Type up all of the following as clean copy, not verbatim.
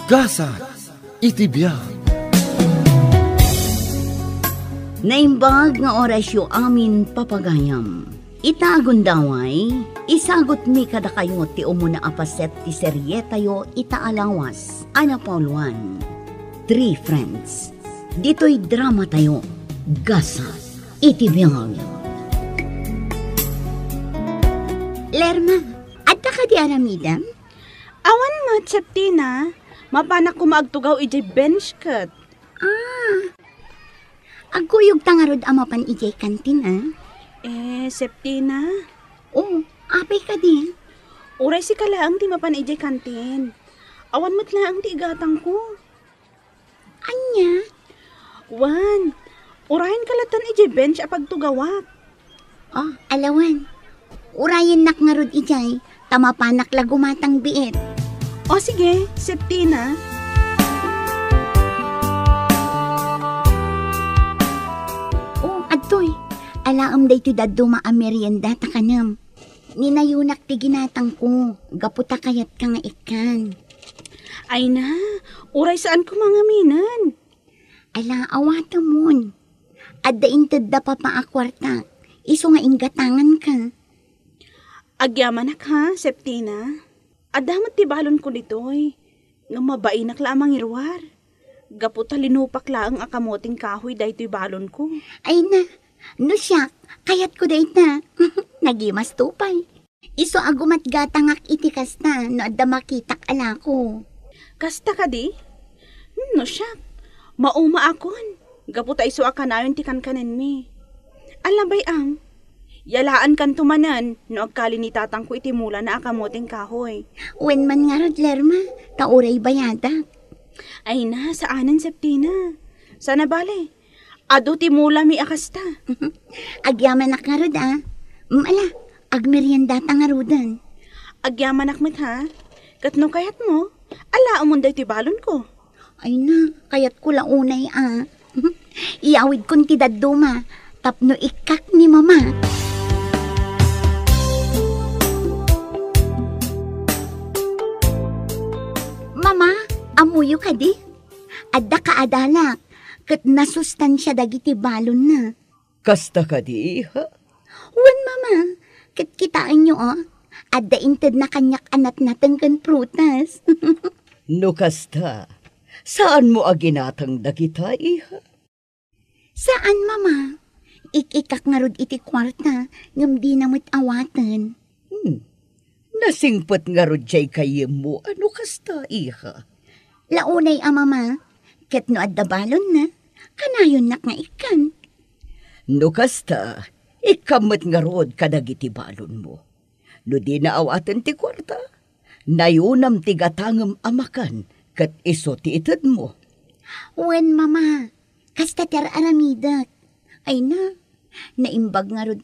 Gasa, itibiyag. Naimbag nga orasyo amin papagayam. Itagundaway, isagot mi kada kayo ti umuna apaset ti serye tayo itaalawas. Ana Pauluan, 3 friends. Dito'y drama tayo, Gasa, itibiyag. Lerma, adda ka di aramidam? Awan mo, Septina. Mapanak ko maagtugaw ijay bench cut. Aguyog tangarod amapan ijay kantin, Septina? Oh, apay ka din. Uray si kalaang ti mapan ijay kantin. Awan mo't laang ti igatang ko. Anya? Wan, urahin kalatan ijay bench apag tugawak. Oh, alawan. Urayin nak ngarod ijay, tamapanak lagumatang biit. O sige, Septina. Adtoy, alaam day ti daduma a merienda ta kanam. Ninayunak ti ginatang ko, gaputa kayat ka nga ikan. Ay na, uray saan ko mga minan? Ala, awata mon. Adda inted da pa paakwarta, iso nga inggatangan ka. Agyamanak ha, Septina. Adamat ti balon ko ditoy, nga mabainak lamang irwar. Gaputa linupak laang akamoting kahoy dahi to'y balon ko. Ay na, no siya, kayat ko dahi na. Nagimas tupay. Iso agumat gatangak iti kasta, no adda makitak ala ko. Kasta ka di? No siya, mauma akon. Gaputa iso akanayon ti kankanin mi. Alabay ang, yalaan kan tumanan, no agkali ni tatang ko iti mula na akamoting kahoy. Wen man nga rod, Lerma, tauray bayadak. Ay na, saanan, Septina? Sana bale, ado ti mula mi akasta. Agyaman ak nga rod, Ala, agmerienda ta nga rodan. Agyaman ak met ha? Katno kayat mo? Ala, umunday ti balon ko. Ay na, kayat ko launay, Iawid kon ti dadduma, tapno ikak ni mama. Mama, amuyo ka di? Adda ka adalak, kat nasustansya dagiti balon na. Kasta ka di, ha? Wan, mama, kat kitaan nyo, adda inted na kanyak anat natin kan prutas. No kasta, saan mo aginatang dagita, iha? Saan, mama? Ikikak nga rod iti kwarta, ngam di namit awatan. Nasingpot nga rod jay kayem mo, ano kasta, iha? Launay mama, ket no adda balon na, kanayon nak nga ikan. No kasta, ikamot nga rod kadagiti balon mo. No di naawatan ti kwarta, nayunam ti gatangam amakan, kat iso ti itad mo. Wen, mama, kasta ter aramidak. Ay na, naimbag nga rod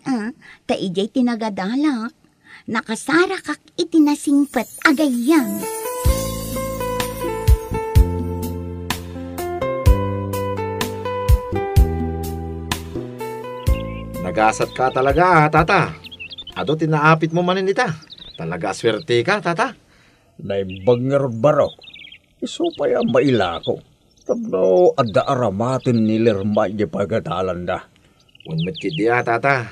ta ijay tinagadalak. Nakasara kak itinasingpet agayang. Nagasat ka talaga, tata. Ado tinaapit mo manin ita. Talaga swerte ka, tata. Naimbag nga rod barok. Iso pa yung maila ko. Tabno, adda aramatin ni Lerma yung pagkatalan da. Unmet kidiya, tata.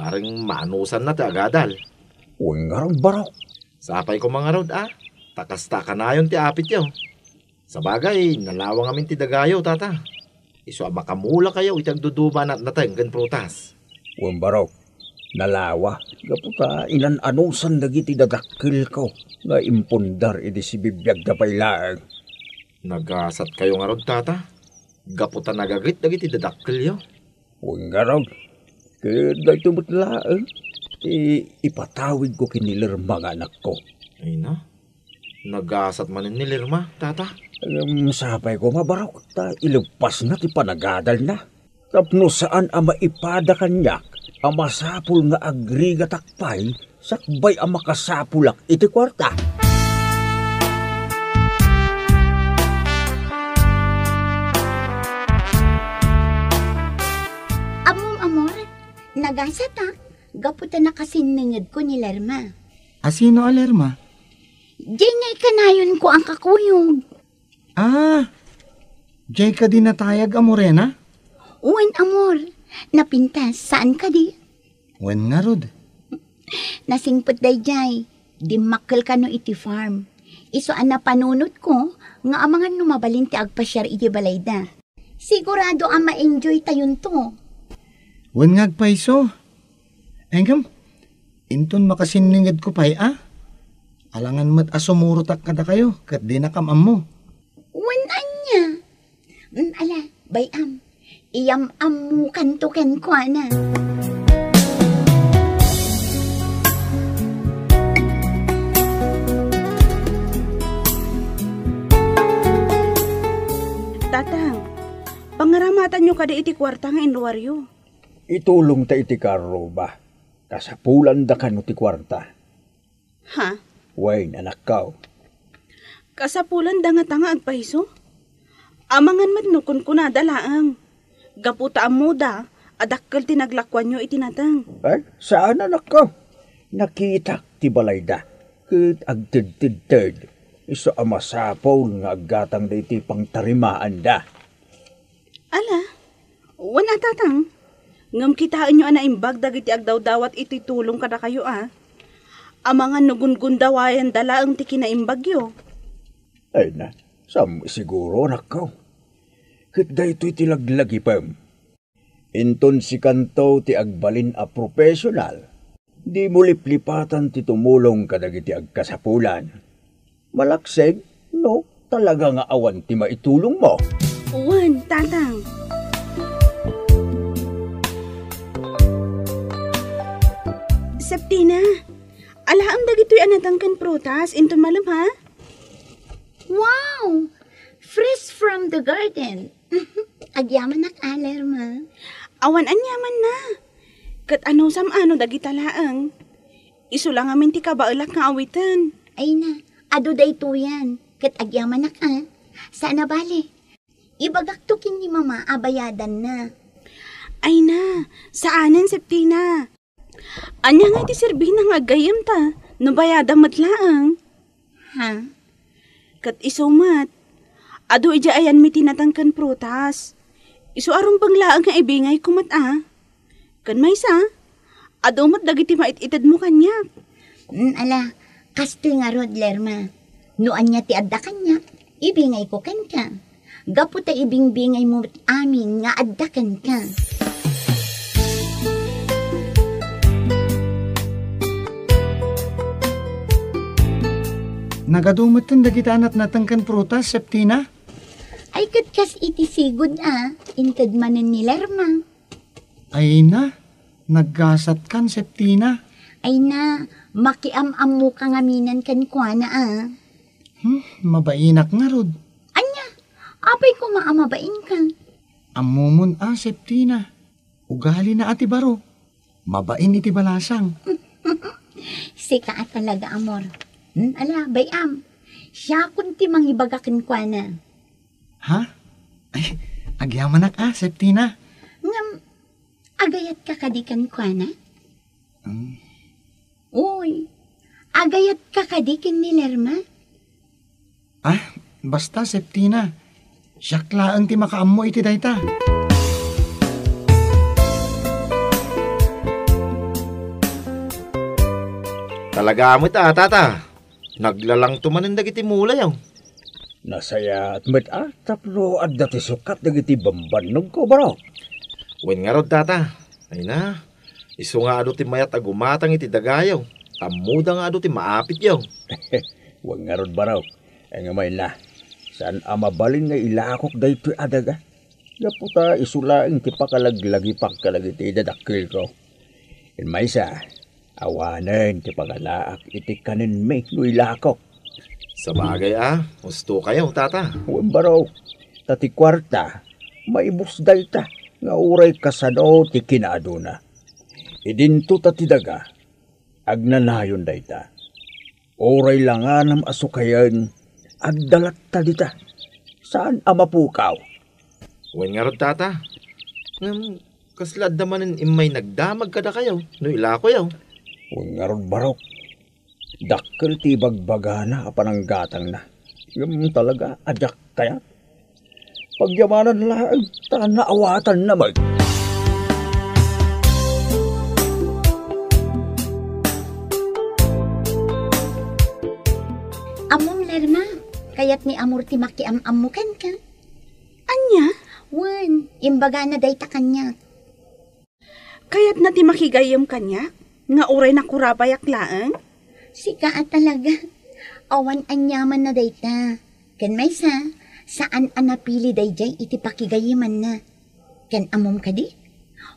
Maring manusan na ti agadal. Uy nga rod barok. Sapay ko mga rod, Takasta ka na yun ti apit yaw. Sabagay, nalawang amin ti dagayo, tata. Iso makamula kayo itagduduba na natenggan prutas. Uy barok, nalawa. Gaputa, inan-anusan dagiti dadakil ko na impundar iti si bibiyag da pailaang. Nagasat kayo nga rod, tata. Gaputa nagagrit dagiti dadakil yaw. Uy nga rod, kaya dahito matlaang. Ipatawid ko kinilerma nga anak ko. Ay na, nagasat manin ni Lerma, tata. Sapay ko mabarok, ilugpas na ti panagadal na. Tapno saan ang maipada kanyak, ang masapul nga agriga takpay, sakbay ang makasapulak iti kwarta. Amor, nagasat gaputa na kasiningid ko ni Lerma. Asino a Lerma? Di nga ikanayon ko ang kakuyog. Jay ka din natayag amorena? Uwan, amor. Napintas, saan ka di? Wen nga rod. Nasingpot day jay. Di makkel ka no iti farm. Iso ang napanunot ko, nga amangan numabalin ti agpasyar iti balay da. Sigurado ang ma-enjoy tayon to. Wen nga agpaiso. Engkam, inton makasinlingad ko pa'y Alangan mat asumurutak kada kayo, kat di nakamam mo. Wanan niya. Ala, bayam. Iyam-am mo kanto ken kwa na. Tatang, pangaramatan nyo kada iti kwarta nga inluwaryo. Itulong ta iti karo ba? Kasapulan da ka no ti kwarta. Ha? Way, anak kao. Kasapulan da nga tanga agpahiso? Amangan madnukon ko na dalaang. Gaputa ang muda, adakkel tinaglakwan nyo itinatang. Ay, saan anak ko? Nakita ti balay da. Kit agtid-tid-tid. Iso amasapaw nga aggatang da iti pangtarimaan da. Ala, wana tatang. Ngam kitaan nyo anaimbag dagiti agdaw-dawat iti tulong kada kayo Amangan nugun-gundawayan dalaang ti kinaimbagyo. Ay na, siguro anak ko. Kit da ito'y tilaglagipam. Inton si kanto ti agbalin a profesional. Di mo liplipatan ti tumulong kadagiti agkasapulan. Malakseg, no, talaga nga awan ti maitulong mo. Uwan, tatang. Septina, alaam dagito'y anatangkan prutas, inton malam ha? Wow! Fresh from the garden. Agyaman nak alerma. Awan anyaman na. Kat ano ano dagitalaang. Iso lang amin ti kabailak nga awitan. Ay na, ado day to yan. Kat agyaman nak Sana bali. Ibagaktukin ni mama abayadan na. Ay na, saanan Septina? Anya nga iti serbi na nga gayam ta, nabayada matlaang. Ha? Kat isumat, ado ija ayan mi tinatangkan prutas. Isu arong banglaang nga ibingay kumat Kan may sa, ado mat dagiti mait-itad mo kanyak. Ala, kastoy nga rod, Lerma. Noan niya ti adda kanya, ibingay ko kan ka. Gapu ta ibingbingay mo amin nga adda kan ka. Nagadumatan dagita anat natangkan prutas, Septina? Ay katkas iti sigod intad manen ni Lerma. Ay na, naggasat kan, Septina. Ay na, makiam-am mo kang aminan kan kwa na Mabainak nga rod. Anya, apay ko maamabain ka. Amumun Septina. Ugali na ati baro. Mabain iti balasang. Sika talaga, amor. Ala, bayam. Siya kunti mangibagakin kwa na. Ha? Ay, agyamanak Septina. Ngam, agayat ka kadikan kwa na? Uy, agayat ka kadikin ni Lerma? Basta Septina. Siyakla ang ti makaammo iti dayta. Talaga mo tata. Naglalang tumanin dagiti mulay Nasaya at met tapno at dati sukat dagiti bambanog ko baro. Wen nga rod tata. Ay na, iso nga ado ti mayat agumatang iti dagayaw. Tamuda nga ado ti maapit yaw. Huwag nga rod baraw. Ay nga may na. Saan amabalin nga ilakok dayto adaga? Yaputa isulaing ti pakalaglagi pagkalagiti dadakil ko. In maysa, awanan ti pagalaak iti kanin may no ilakok. Sa bagay gusto kayo tata. Huwag baraw. Tati kwarta, maibus dayta nga uray kasano ti kinaaduna. Idinto tati daga, agnanayon dayta. Oray langanam asukayan, agdalat talita. Saan amapukaw? Wen nga rod tata. Kaslad naman imay nagdamag kada kayo. No ilako yaw. Huwag nga rod barok. Dakkel ti bagbagana apananggatang na. Yung talaga, ajak Kaya, pagyamanan lang, naawatan naman. Among Lerma, kayat ni Amor ti makiam-amukan ka. Anya? Wan, imbaga na day ta kanya. Kayat na ti makigayam kanya? Nga uray na kurabayak laang? Sika at talaga. Awan anyaman na day ta. Ken may saan anapili day jay iti pakigayiman na. Ken amom ka di?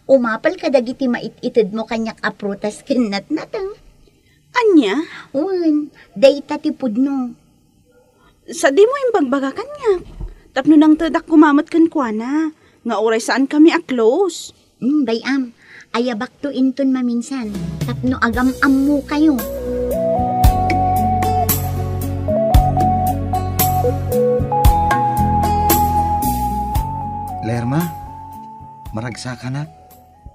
Umapal ka dagiti mait-itid mo kanyak aprutas ken natnatang. Anya? Wan, day ta ti pudno. Sa di mo imbagbaga kanya. Tapno nang tadak kumamat kan kuana. Nga uray saan kami a-close. Bayam, ayabak to inton maminsan. Tapno agam-am mo kayo. Lerma, maragsa ka na.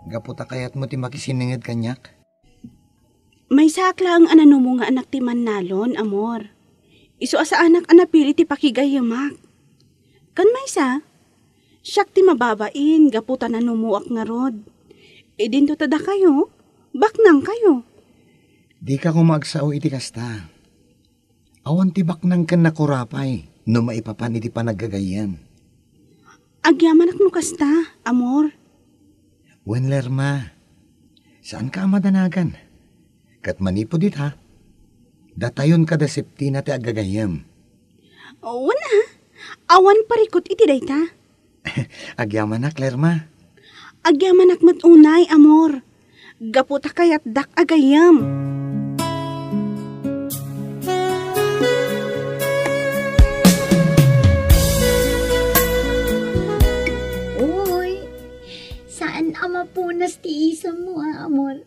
Gaputa kayat mo ti makisiningid kanyak. May sakla ang anano mo nga anak ti Manalon, Amor. Iso asa anak anapili ti pakigayamak. Kan may siyak ti mababain, gaputa na numuak nga rod. E dinto tada kayo, baknang kayo. Di ka kumagsao iti kasta. Awan ti baknang kan nakurapay, no maipapan iti panaggagayam. Agyaman no kasta, Amor. Wen Lerma, saan ka madanagan? Kat manipo dit ha. Datayon kada septina ti agagayam. Wala, awan parikot iti dayta. Agyamanak, Lerma. Agyamanak matunay, Amor. Gaputa kayat dak agayam. Uy, saan amapunas ti isa mo Amor?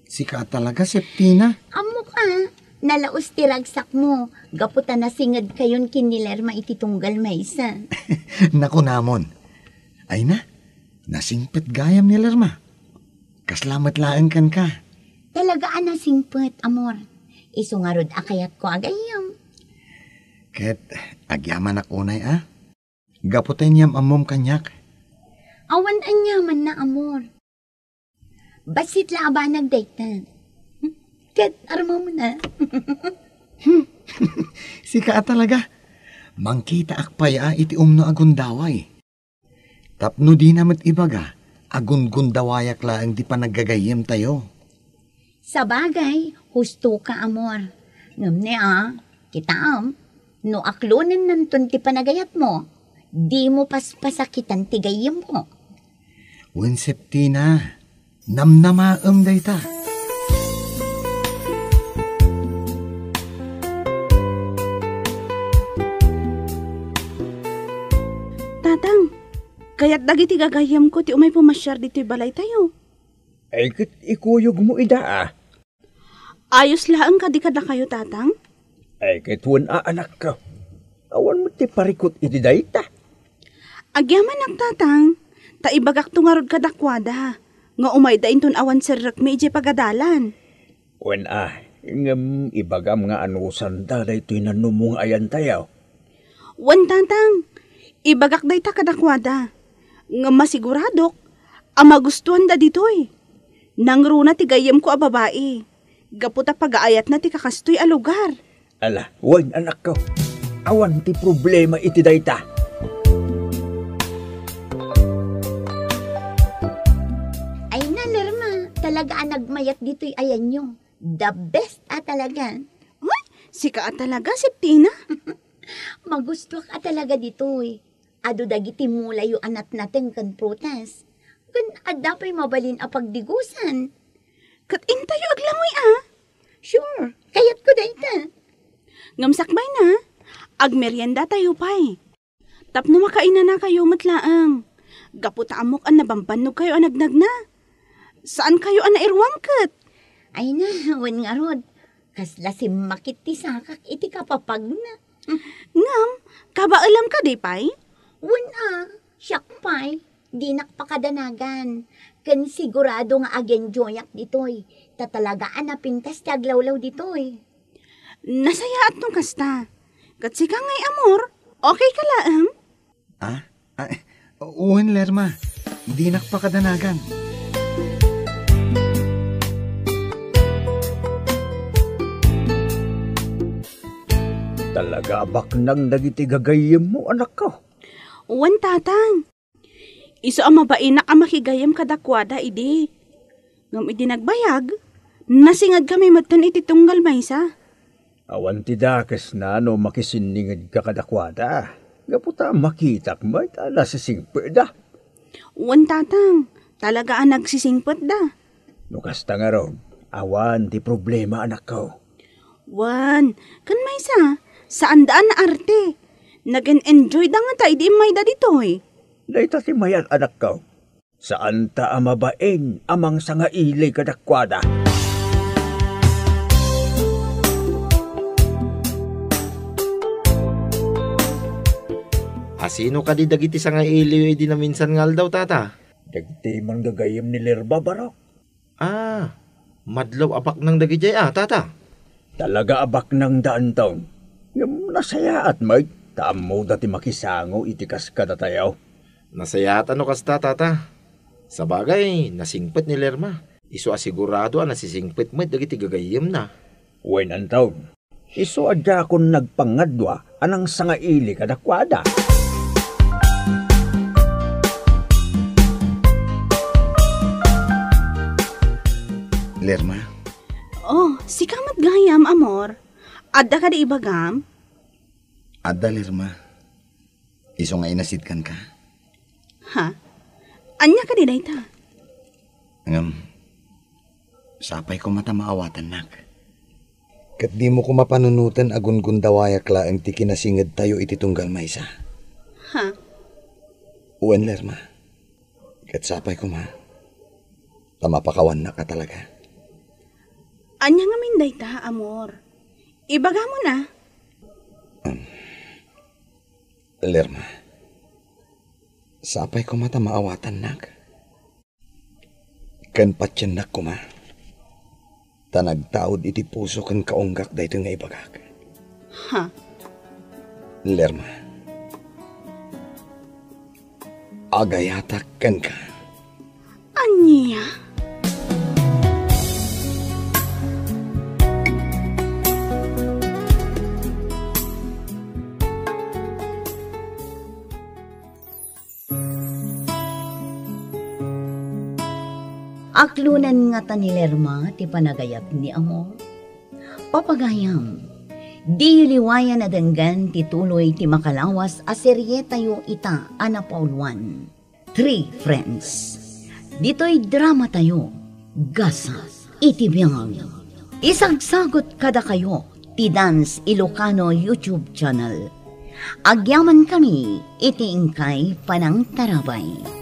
Sika talaga, Septina. Amo ka, nalaos ti ragsak mo. Gaputa na singad kayon kinilerma iti tunggal maysa. Naku namon. Ay na, nasingpet gayam ni Lerma. Kaslamat laeng kan ka. Talagaan na singpet, Amor. Isungarod akayat ko agayam. Ket, agyaman ak unay Gaputin yam amom kanyak. Awan anyaman na, Amor. Basit la ba nagdaytan? Ket, arma mo na. Sika talaga. Mangkita akpay iti umno agundaway. Tapno di namat ibaga, agun-gundawayak laang di pa naggagayem tayo. Sa bagay, husto ka, Amor. Ngamne kita no aklunin nanton ti panagayat mo, di mo paspasakitan ti gayem mo. Wen Septina, namnamaem dayta. Tatang, kaya't dagiti gagayam ko ti umay pumasyar dito'y balay tayo. Ay, kit ikuyog mo ida Ayos laang kadikada kayo, Tatang. Ay, kit anak ka. Awan mo ti parikot iti dayta. Agyaman ak, Tatang. Taibagak tungarod kadakwada. Nga umay da inton awan sirrak mi ije pagadalan. Ngam ibagam nga anusan da daytoy nanumong ayan tayo. Wan, Tatang. Ibagak day ta kadakwada. Nga masiguradok, ang magustuhan da ditoy. Nangruna ti gayem ko a babae. Gaputa pag-aayat na ti kakastoy a lugar. Ala, wan anak ko. Awan ti problema iti dayta. Ay na, Lerma, talaga nagmayat dito'y ayan nyo. The best talaga. Ay, sika talaga, Septina. Magusto ka talaga dito'y. Ado dagiti mulayo anat natin kan prutas. Kan adapay mabalin a pagdigusan. Kat intayo aglangoy Sure, kayat ko dayta. Ngamsakbay na, agmeryenda tayo pa'y. Tapno makaina na kayo matlaang. Gaputa amok an nabambanog kayo an nagnag na. Saan kayo an nairwangkat? Ay na, wan nga rod. Kasla si makit ti sakak iti kapapag na. Ngam, kabaalam ka di pa'y? Wan siyak pa'y. Di nakpakadanagan. Kan sigurado nga agenjoyak ditoy. Tatalagaan na pintas ti aglawlaw ditoy. Nasaya at nung kasta. Katsi ka ngay, amor. Okay ka laang? Ah? Uwan, Lerma. Di nakpakadanagan. Talaga abak nang dagiti gagayem mo, anak ko. Uwan, tatang. Iso ang mabainak ang makigayam kadakwada, idi. Ngam idi nagbayag, nasingad kami matan iti tunggal maysa. Awan ti dakes na no makisiningad ka kadakwada. Gaputa makitak mo itala sa singpet da. Uwan, tatang. Talaga ang nagsisingpot da. Nukas ta nga ron, awan ti problema, anak ko. Wan, kan maysa, saan daan na arte? Nag-enjoy da nga tayo di may da ditoy. Dahita ti mayan, anak ko. Saan ta amabain amang sanga ilay kadakwada? Asino ka di dagiti sanga iliw di na minsan ngal daw, tata? Dagiti man gagayem ni Lerba, barok. Madlaw abak ng dagijay, tata? Talaga abak ng daan taon. Yung nasaya at may taamo dati makisango itikas ka na tayo. Nasaya at ano kasta, tata? Sa bagay, nasingpet ni Lerma. Iso asigurado nasisingpet mo dagiti gagayem na. Wen ang taon. Iso adya akong nagpangadwa anang sanga ili kadakwada. Lerma, Oh, si kamat gayam, amor. Adda ka di ibagam? adda Lerma. Iso nga inasidkan ka. Ha? Anya ka di dayta? Sapay ko mata maawatan, nak. Kat di mo ko mapanunutan agun gundawayak laeng ti kinasingad tayo iti tunggal maysa. Ha? Uwan, Lerma. Kat sapay ko ma. Tamapakawan na ka talaga. Anya nga min dayta, amor. Ibaga mo na. Lerma. Sapay ko mata maawatan, nak. Kan patyan nak ko ma. Tanagtaod iti puso kan kaunggak dayto nga ibagak. Ha? Lerma. Agayatak kan ka. Anya? Aklunan nga ta ni Lerma ti panagayap ni Amor. Papagayam, di liwayan na denggan ti tuloy ti makalawas a serye tayo ita Ana Pauluan. 3 Friends. Dito'y drama tayo, gasa, iti biyang. Isagsagot kada kayo ti Dance Ilocano YouTube channel. Agyaman kami iti ingkay panang tarabay.